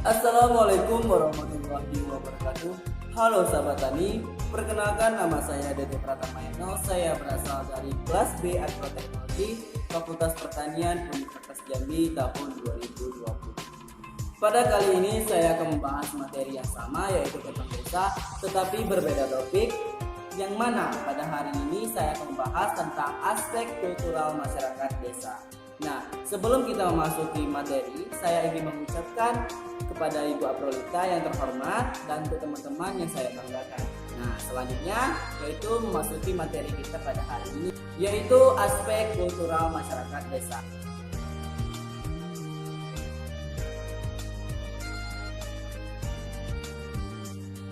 Assalamualaikum warahmatullahi wabarakatuh. Halo sahabat tani, perkenalkan nama saya Dede Pratama Eno. Saya berasal dari kelas B Agroteknologi Fakultas Pertanian Universitas Jambi tahun 2020. Pada kali ini saya akan membahas materi yang sama, yaitu tentang desa, tetapi berbeda topik. Yang mana pada hari ini saya akan membahas tentang aspek kultural masyarakat desa. Nah, sebelum kita memasuki materi, saya ingin mengucapkan kepada Ibu Aprolita yang terhormat dan untuk teman-teman yang saya banggakan. Nah, selanjutnya yaitu memasuki materi kita pada hari ini, yaitu aspek kultural masyarakat desa.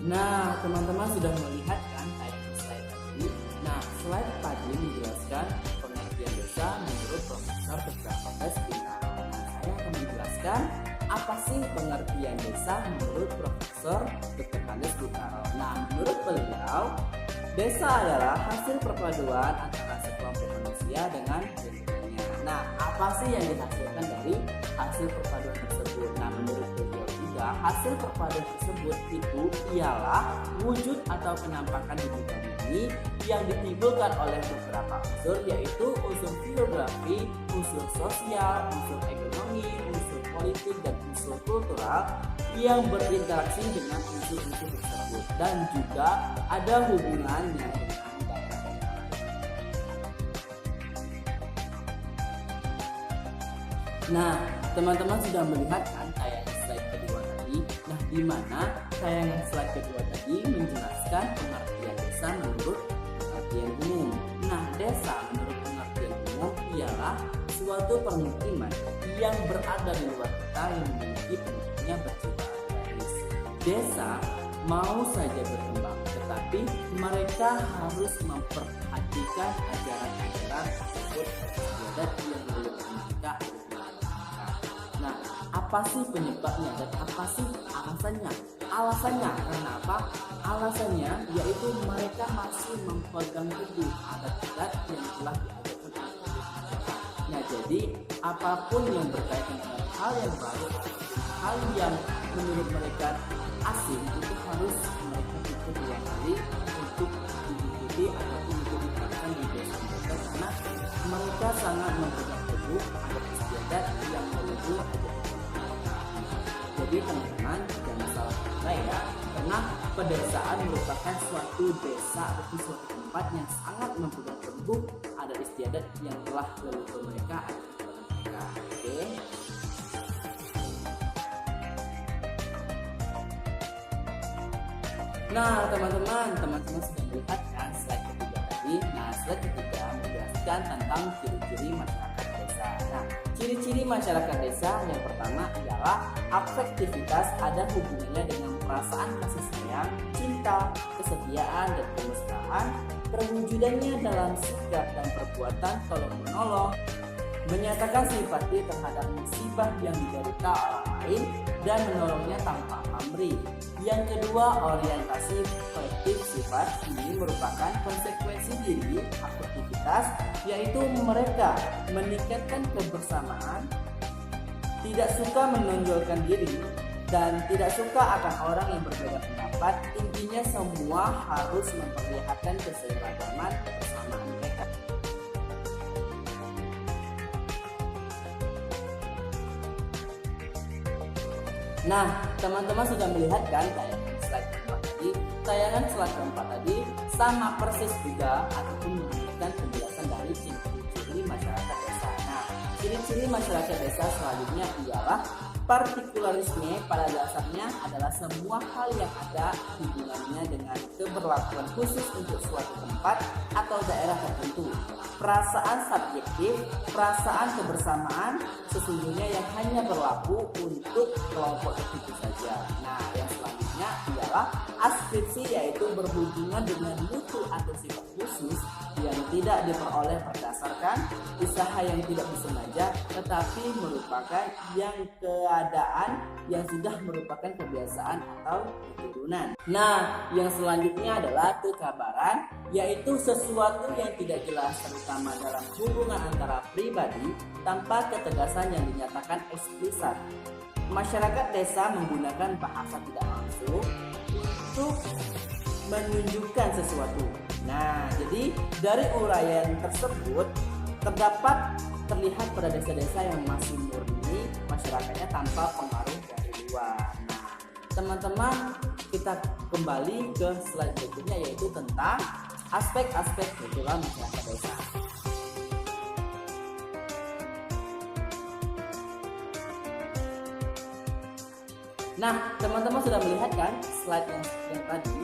Nah, teman-teman sudah melihat kan tayangan slide tadi. Nah, slide tadi menjelaskan pengertian desa menurut Profesor Dr. Andes Bintaro. Nah, saya akan menjelaskan apa sih pengertian desa menurut Profesor Dr. Andes Bintaro. Nah, menurut beliau, desa adalah hasil perpaduan antara sekelompok manusia dengan lingkungannya. Nah, apa sih yang dihasilkan dari hasil perpaduan tersebut? Nah, menurut beliau juga, hasil perpaduan tersebut itu ialah wujud atau penampakan di muka bumi yang ditimbulkan oleh beberapa unsur, yaitu unsur geografi, unsur sosial, unsur ekonomi, unsur politik, dan unsur kultural yang berinteraksi dengan unsur-unsur tersebut, dan juga ada hubungannya dengan daerah. Nah, teman-teman sudah melihat kan tayangan slide kedua tadi. Nah, di mana tayangan slide kedua tadi menjelaskan pengertian desa menurut pengertian umum. Nah, desa menurut pengertian umum ialah suatu permukiman yang berada di luar kota yang memiliki penduduknya berjumlah agraris. Desa mau saja berkembang, tetapi mereka harus memperhatikan ajaran-ajaran tersebut adat yang dilakukan mereka. Nah, apa sih penyebabnya dan apa sih alasannya? Alasannya karena apa? Alasannya yaitu mereka masih memegang teguh adat-adat yang telah diajarkan oleh mereka. Nah, jadi apapun yang berkaitan dengan hal yang baru, hal yang menurut mereka asing, itu harus mereka pikir dua kali untuk diikuti ataupun untuk diterapkan di desa mereka, karena mereka sangat memegang teguh adat istiadat yang menuju adat. Jadi teman-teman jangan salah kata ya, karena pedesaan merupakan suatu desa atau suatu tempat yang sangat memegang teguh adat istiadat yang telah leluhur mereka ada kepada mereka. Oke. Nah, teman-teman sudah melihat kan slide ketiga tadi. Nah, slide ketiga menjelaskan tentang ciri-ciri masyarakat desa. Nah, ciri-ciri masyarakat desa yang pertama ialah afektivitas, ada hubungannya dengan perasaan kasih sayang, cinta, kesetiaan, dan kemesraan. Perwujudannya dalam sikap dan perbuatan tolong menolong, menyatakan simpati terhadap musibah yang diderita orang lain, dan menolongnya tanpa pamrih. Yang kedua, orientasi kolektif sifat. Ini merupakan konsekuensi diri afektivitas, yaitu mereka meningkatkan kebersamaan, tidak suka menonjolkan diri, dan tidak suka akan orang yang berbeda pendapat. Intinya semua harus memperlihatkan keseragaman kebersamaan mereka. Nah, teman-teman sudah melihat kan tayangan slide keempat tadi. Tayangan slide keempat tadi sama persis juga ataupun memberikan penjelasan dari ciri-ciri masyarakat desa. Nah, ciri-ciri masyarakat desa selanjutnya ialah partikularisme. Pada dasarnya adalah semua hal yang ada hubungannya dengan keberlakuan khusus untuk suatu tempat atau daerah tertentu. Perasaan subjektif, perasaan kebersamaan sesungguhnya yang hanya berlaku untuk kelompok tertentu saja. Nah, yang selanjutnya ialah askripsi, yaitu berhubungan dengan mutu atau sifat khusus bisnis yang tidak diperoleh berdasarkan usaha yang tidak disengaja, tetapi merupakan yang keadaan yang sudah merupakan kebiasaan atau keturunan. Nah, yang selanjutnya adalah kekabaran, yaitu sesuatu yang tidak jelas terutama dalam hubungan antara pribadi tanpa ketegasan yang dinyatakan eksplisit. Masyarakat desa menggunakan bahasa tidak langsung untuk menunjukkan sesuatu. Nah, jadi dari uraian tersebut terlihat pada desa-desa yang masih murni masyarakatnya tanpa pengaruh dari luar. Nah, teman-teman, kita kembali ke slide berikutnya, yaitu tentang aspek-aspek kultural masyarakat desa. Nah, teman-teman sudah melihat kan slide yang tadi,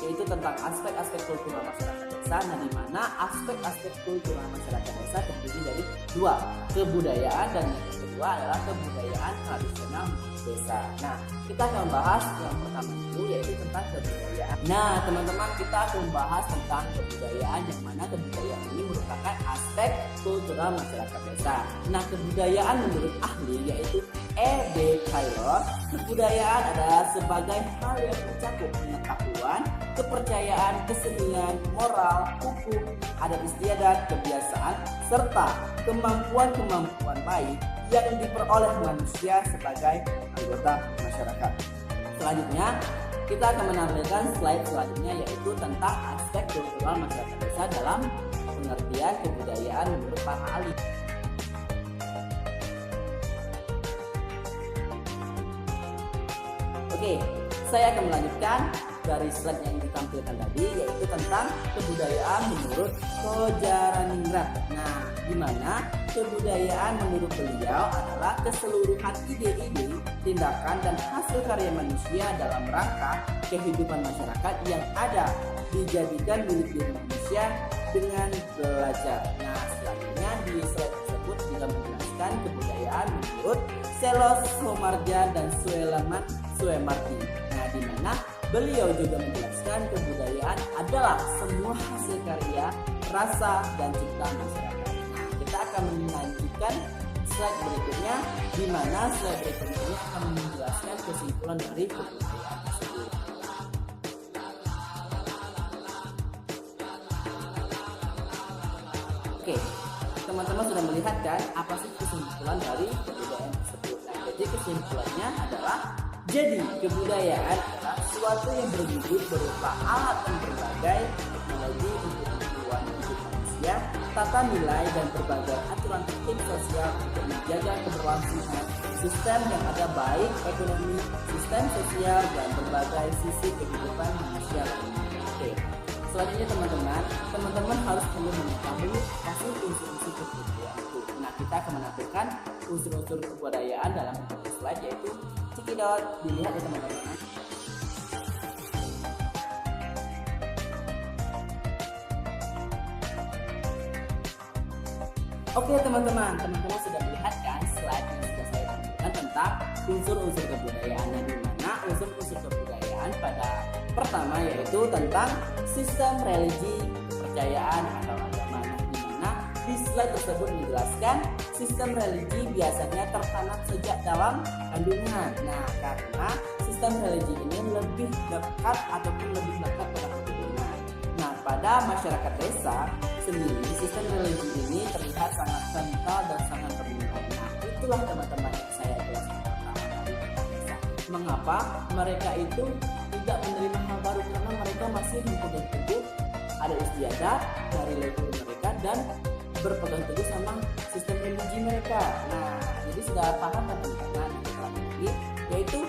yaitu tentang aspek-aspek kultural masyarakat desa. Nah, di mana aspek-aspek kultural masyarakat desa terdiri dari dua, kebudayaan, dan yang kedua adalah kebudayaan tradisional desa. Nah, kita akan membahas yang pertama dulu, yaitu tentang kebudayaan. Nah, teman-teman, kita akan membahas tentang kebudayaan, yang mana kebudayaan ini merupakan aspek kultural masyarakat desa. Nah, kebudayaan menurut ahli yaitu E.B. Taylor, kebudayaan adalah sebagai hal yang mencakup pengetahuan, kepercayaan, kesenian, moral, hukum, adat istiadat, kebiasaan, serta kemampuan-kemampuan baik yang diperoleh manusia sebagai anggota masyarakat. Selanjutnya, kita akan menampilkan slide selanjutnya, yaitu tentang aspek kultural masyarakat desa dalam pengertian kebudayaan menurut para ahli. Oke, saya akan melanjutkan dari slide yang ditampilkan tadi, yaitu tentang kebudayaan menurut Kojaraningrat. Nah, di mana kebudayaan menurut beliau adalah keseluruhan ide-ide, tindakan, dan hasil karya manusia dalam rangka kehidupan masyarakat yang ada dijadikan milik diri manusia dengan belajar. Nah, selanjutnya di slide tersebut juga menjelaskan kebudayaan menurut Selos Somarja dan Suelaman Suemarti. Nah, di mana beliau juga menjelaskan kebudayaan adalah semua hasil karya, rasa, dan ciptaan masyarakat. Nah, kita akan melanjutkan slide berikutnya, di mana slide berikutnya ini akan menjelaskan kesimpulan dari kebudayaan tersebut. Oke, teman-teman sudah melihat kan apa sih kesimpulan dari kebudayaan tersebut? Nah, jadi kesimpulannya adalah, jadi kebudayaan adalah suatu yang berwujud berupa alat dan berbagai teknologi untuk keperluan hidup manusia, tata nilai, dan berbagai aturan tertib sosial untuk menjaga keberlangsungan sistem yang ada, baik ekonomi, sistem sosial, dan berbagai sisi kehidupan manusia lainnya. Oke, selanjutnya teman-teman harus perlu mengetahui hasil unsur-unsur kebudayaan itu. Nah, kita akan menampilkan unsur-unsur kebudayaan dalam bentuk slide, yaitu cekidot, dilihat ya teman-teman. Oke teman-teman sudah melihat kan slide yang sudah saya tampilkan tentang unsur-unsur kebudayaan. Nah, di mana unsur-unsur kebudayaan pada pertama yaitu tentang sistem religi, kepercayaan atau agama. Nah, di mana di slide tersebut menjelaskan sistem religi biasanya tertanam sejak dalam kandungan. Nah, karena sistem religi ini lebih dekat ataupun lebih dekat pada keturunan. Nah, pada masyarakat desa sendiri, sistem religi ini terlihat sangat kental dan sangat bernilai. Nah, itulah teman-teman yang saya jelaskan pertama tadi tentang desa. Mengapa mereka itu tidak menerima hal baru? Karena mereka masih mempegang teguh ada istiadat dari leluhur mereka dan berpegang teguh sama sistem religi mereka. Nah, jadi sudah paham kan teman-teman ini, yaitu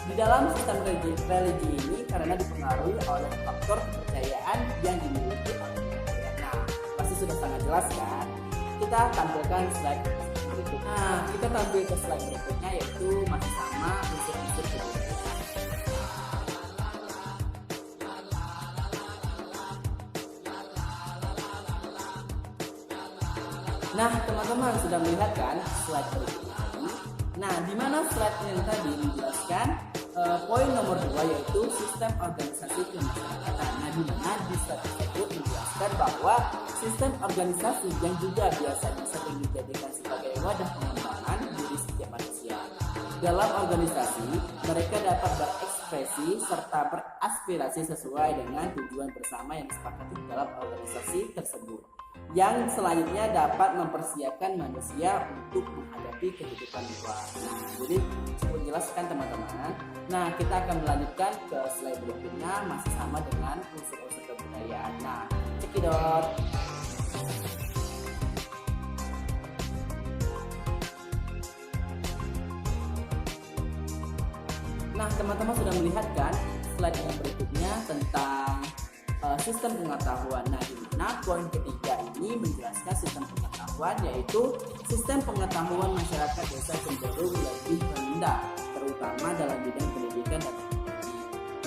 di dalam sistem religi ini karena dipengaruhi oleh faktor kepercayaan yang dimiliki oleh mereka. Nah, pasti sudah sangat jelas kan? Kita tampilkan slide berikutnya. Nah, kita tampil ke slide berikutnya, yaitu masih sama unsur-unsur kebudayaan. Nah, teman-teman sudah melihat kan slide berikutnya. Nah, di mana slide yang tadi menjelaskan Poin nomor 2 yaitu sistem organisasi kemasyarakatan. Nah, di mana di slide tersebut menjelaskan bahwa sistem organisasi yang juga biasanya sering dijadikan sebagai wadah pengembangan diri setiap manusia. Dalam organisasi, mereka dapat berekspresi serta beraspirasi sesuai dengan tujuan bersama yang disepakati dalam organisasi tersebut, yang selanjutnya dapat mempersiapkan manusia untuk menghadapi kehidupan luar. Nah, jadi cukup jelaskan teman-teman. Nah, kita akan melanjutkan ke slide berikutnya, masih sama dengan unsur-unsur kebudayaan. Nah, cekidot. Nah, teman-teman sudah melihat kan slide yang berikutnya tentang sistem pengetahuan. Nah, di mana poin ketiga ini menjelaskan sistem pengetahuan, yaitu sistem pengetahuan masyarakat desa cenderung lebih rendah, terutama dalam bidang pendidikan dan teknologi.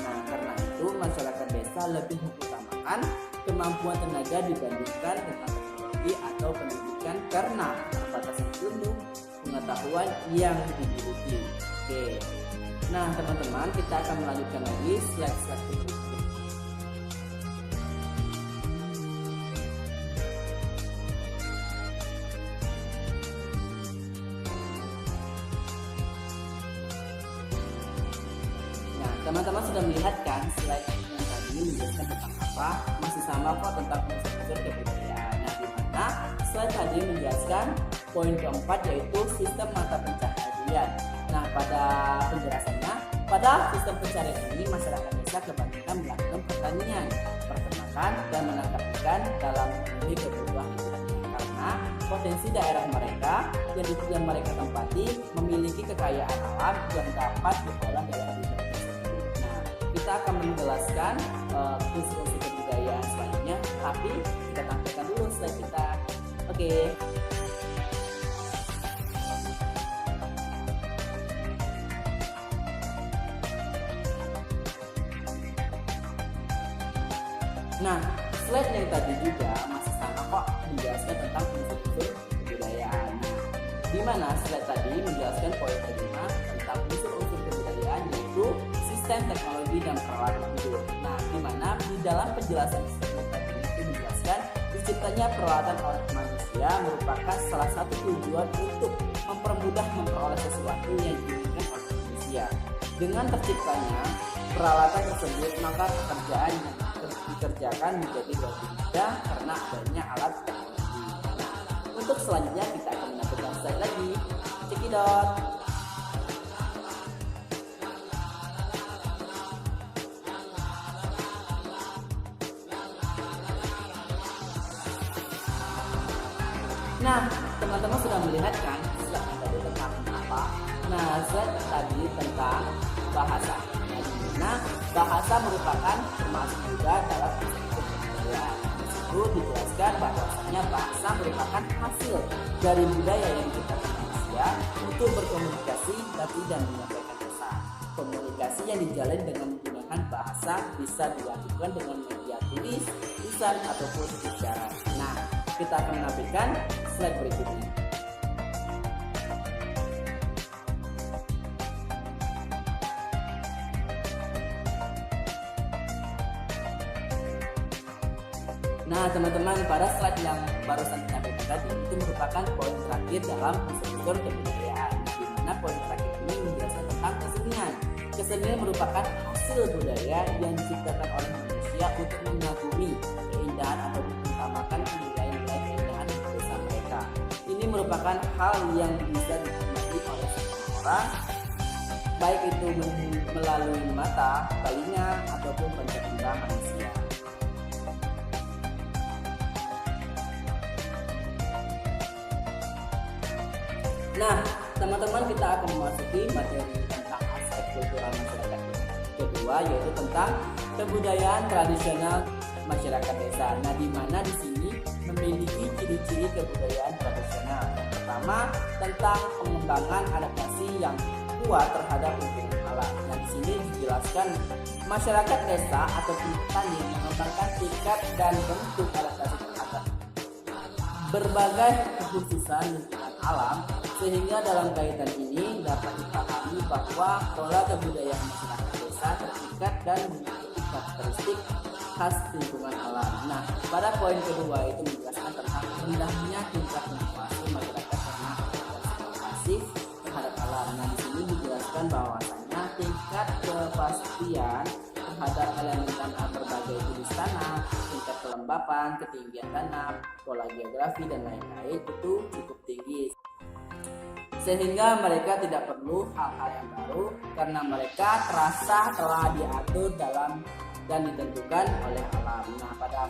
Nah, karena itu masyarakat desa lebih mengutamakan kemampuan tenaga dibandingkan dengan teknologi atau pendidikan karena keterbatasan ilmu pengetahuan yang dimiliki. Oke. Nah, teman-teman, kita akan melanjutkan lagi slide-slide berikutnya. Teman-teman sudah melihat kan slide yang tadi menjelaskan tentang apa? Masih sama kok tentang unsur kebudayaan. Nah, di mana slide tadi menjelaskan poin keempat yaitu sistem mata pencaharian. Nah, pada penjelasannya, pada sistem pencaharian ini masyarakat desa kebanyakan melakukan pertanian, peternakan dan menangkap ikan dalam memenuhi kebutuhan hidupnya karena potensi daerah mereka yang mereka tempati memiliki kekayaan alam yang dapat diolah dalam bidang. Kita akan menjelaskan unsur-unsur kebudayaan selanjutnya, tapi kita tampilkan dulu slide kita. Oke. Nah, slide yang tadi juga masih sama kok menjelaskan tentang unsur-unsur kebudayaan. Di mana slide tadi menjelaskan poin kelima tentang unsur-unsur kebudayaan yaitu sistem teknologi dan peralatan hidup. Nah, di mana di dalam penjelasan tadi itu menjelaskan diciptanya peralatan oleh manusia merupakan salah satu tujuan untuk mempermudah memperoleh sesuatu yang diinginkan oleh manusia. Dengan terciptanya peralatan tersebut, maka pekerjaan yang dikerjakan menjadi lebih mudah karena adanya alat teknologi. Nah, untuk selanjutnya kita akan menampilkan slide lagi. Cekidot. Nah, teman-teman sudah melihat kan slide tadi tentang apa? Nah, slide tadi tentang bahasa. Nah, bahasa merupakan termasuk juga dalam unsur kebudayaan. Itu dijelaskan bahwasanya bahasa merupakan hasil dari budaya yang diciptakan manusia untuk berkomunikasi dan menyampaikan pesan. Komunikasi yang dijalin dengan menggunakan bahasa bisa dilakukan dengan media tulis, tulisan ataupun isyarat. Nah, kita akan menampilkan slide berikutnya. Nah, teman-teman, pada slide yang barusan ditampilkan tadi itu merupakan poin terakhir dalam unsur kebudayaan. Di mana poin terakhir ini menjelaskan tentang kesenian. Kesenian merupakan hasil budaya yang diciptakan oleh manusia untuk mengagumi keindahan atau mengutamakan nilai-nilai keindahan desa mereka. Ini merupakan hal yang bisa dinikmati oleh semua orang, baik itu melalui mata, telinga, ataupun pencernaan manusia. Nah, teman-teman, kita akan memasuki materi tentang aspek kultural masyarakat kedua, yaitu tentang kebudayaan tradisional masyarakat desa. Nah, di mana di sini memiliki ciri-ciri kebudayaan tradisional. Yang pertama, tentang pengembangan adaptasi yang kuat terhadap lingkungan alam. Nah, di sini dijelaskan masyarakat desa atau petani mengembangkan tingkat dan bentuk adaptasi terhadap berbagai kekhususan lingkungan alam, sehingga dalam kaitan ini dapat dipahami bahwa pola kebudayaan masyarakat desa terikat dan memiliki karakteristik khas lingkungan alam. Nah, pada poin kedua itu menjelaskan tentang rendahnya tingkat inovasi masyarakat karena pasif terhadap alam. Nah, di sini dijelaskan bahwasanya tingkat kepastian terhadap elemen tanah berbagai jenis tanah, tingkat kelembapan, ketinggian tanah, pola geografi dan lain-lain itu cukup tinggi, sehingga mereka tidak perlu hal-hal yang baru karena mereka terasa telah diatur dalam dan ditentukan oleh alam. Nah, pada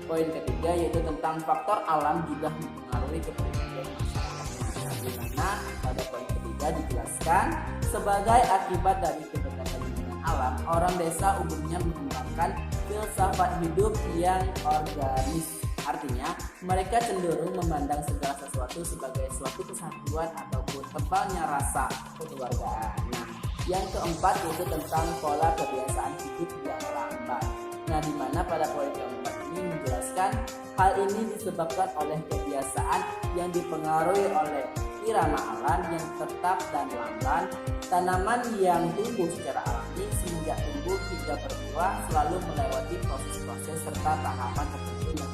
poin ketiga yaitu tentang faktor alam juga mempengaruhi kepribadian masyarakatnya. Nah, di mana pada poin ketiga dijelaskan sebagai akibat dari kedekatan dengan alam, orang desa umumnya mengembangkan filsafat hidup yang organis. Artinya, mereka cenderung memandang segala sesuatu sebagai suatu kesatuan ataupun tebalnya rasa kekeluargaan. Nah, yang keempat yaitu tentang pola kebiasaan hidup yang lambat. Nah, di mana pada poin keempat ini menjelaskan hal ini disebabkan oleh kebiasaan yang dipengaruhi oleh irama alam yang tetap dan lamban, tanaman yang tumbuh secara alami sehingga tumbuh hingga berbuah selalu melewati proses-proses serta tahapan tertentu yang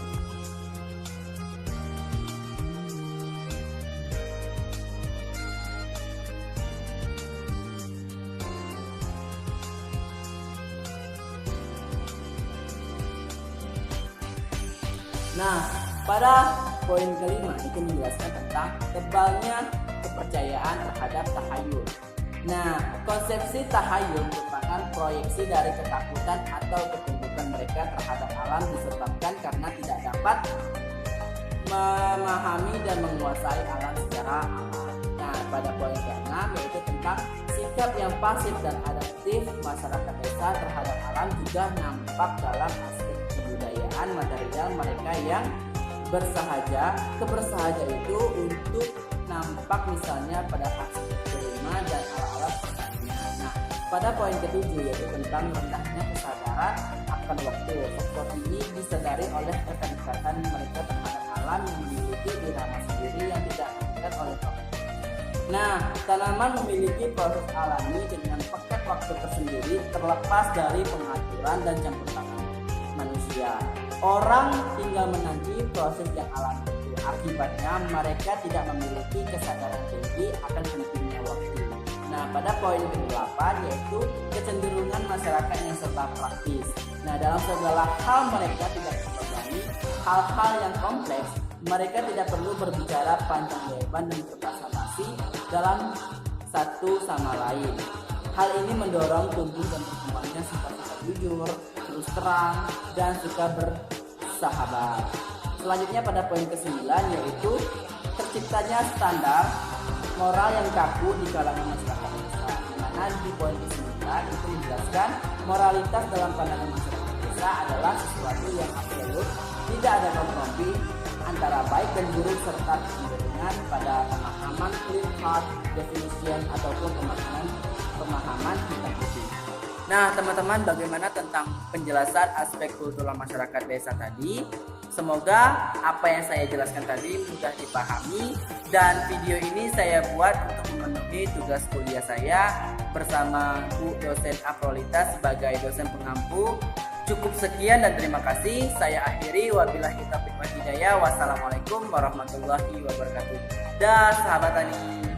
Nah, pada poin kelima itu menjelaskan tentang tebalnya kepercayaan terhadap tahayul. Nah, konsepsi tahayul merupakan proyeksi dari ketakutan atau ketundukan mereka terhadap alam disebabkan karena tidak dapat memahami dan menguasai alam secara aman. Nah, pada poin ke-6 yaitu tentang sikap yang pasif dan adaptif masyarakat desa terhadap alam juga nampak dalam aspek kebudayaan material mereka yang bersahaja. Kebersahaja itu untuk nampak misalnya pada aspek kelima dan alat-alat pertanian. Nah, pada poin ke-7 yaitu tentang rendahnya kesadaran akan waktu. Faktor ini disadari oleh keterikatan mereka terhadap alam yang memiliki irama sendiri yang tidak terikat oleh waktu. Nah, tanaman memiliki proses alami dengan pekat waktu tersendiri terlepas dari pengaturan dan campur tangan manusia. Orang tinggal menanti proses yang alami itu. Akibatnya mereka tidak memiliki kesadaran tinggi akan pentingnya waktu. Nah, pada poin ke-8 yaitu kecenderungan masyarakat yang serba praktis. Nah, dalam segala hal mereka tidak terbebani hal-hal yang kompleks. Mereka tidak perlu berbicara panjang lebar dan berbasa-basi dalam satu sama lain. Hal ini mendorong tumbuh dan perkembangannya sifat-sifat jujur, terus terang, dan suka bersahabat. Selanjutnya pada poin ke-9 yaitu terciptanya standar moral yang kaku di kalangan masyarakat desa. Di mana di poin ke-9 itu menjelaskan moralitas dalam pandangan masyarakat desa adalah sesuatu yang absolut, tidak ada kompromi antara baik dan buruk serta kecenderungan pada pemahaman clear cut definition ataupun pemahaman hitam putih. Nah, teman-teman, bagaimana tentang penjelasan aspek kultural masyarakat desa tadi? Semoga apa yang saya jelaskan tadi mudah dipahami, dan video ini saya buat untuk memenuhi tugas kuliah saya bersama Bu Dosen Aprolita sebagai dosen pengampu. Cukup sekian dan terima kasih. Saya akhiri, wabillahi taufiq wal hidayah. Wassalamualaikum warahmatullahi wabarakatuh. Dah, sahabat tani.